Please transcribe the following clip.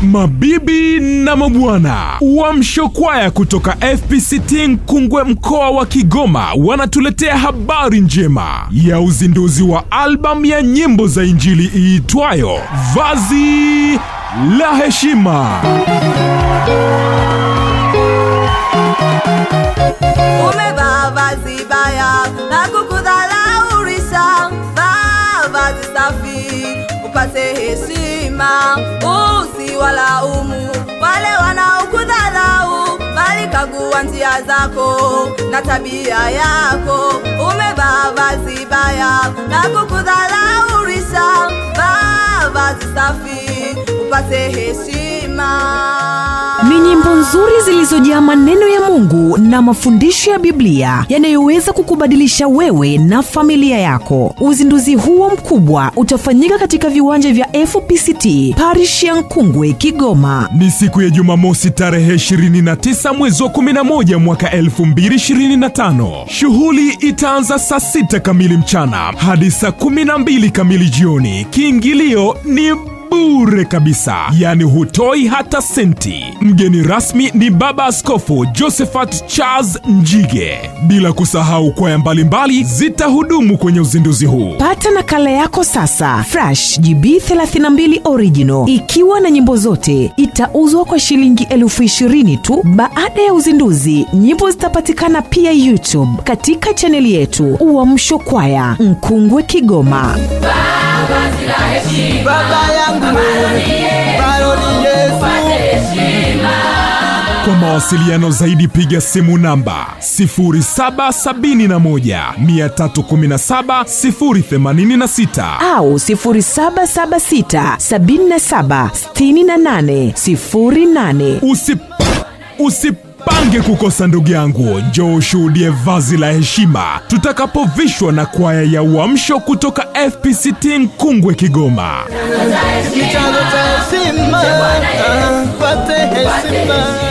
Mabibi na mabwana, Uamsho Kwaya kutoka FPCT Nkungwe mkoa wa Kigoma wanatuletea habari njema ya uzinduzi wa albamu ya nyimbo za Injili iitwayo Vazi la Heshima. Umevaa vazi baya na kukudhalaulisha, vaa vazi safi upate heshima. Usiwalaumu wale wanaokudhalau, bali kagua njia zako na tabia yako. Umevaa vazi baya na kukudhalaulisha, vaa vazi safi upate heshima. Ni nyimbo nzuri zilizojaa maneno ya Mungu na mafundisho ya Biblia yanayoweza kukubadilisha wewe na familia yako. Uzinduzi huo mkubwa utafanyika katika viwanja vya FPCT Parish ya Nkungwe, Kigoma. Ni siku ya Jumamosi tarehe 29 mwezi wa 11 mwaka 2025. Shughuli itaanza saa 6 kamili mchana hadi saa 12 kamili jioni. Kiingilio ni bure kabisa, yani hutoi hata senti. Mgeni rasmi ni Baba Askofu Josephat Charles Njige. Bila kusahau kwaya mbalimbali zitahudumu kwenye uzinduzi huu. Pata nakala yako sasa. Fresh GB 32 original ikiwa na nyimbo zote itauzwa kwa shilingi 20,000 tu. Baada ya uzinduzi, nyimbo zitapatikana pia YouTube katika chaneli yetu Uamsho Kwaya Nkungwe, Kigoma. Baba yangu Baroni Yesu. Kwa mawasiliano zaidi piga simu namba 0771 317 086 au 0776 77 68 08. Usipange kukosa ndugu yangu. Njoo ushuhudie vazi la heshima tutakapovishwa na kwaya ya Uamsho kutoka FPCT Nkungwe, Kigoma. Kitano cha heshima, pate heshima.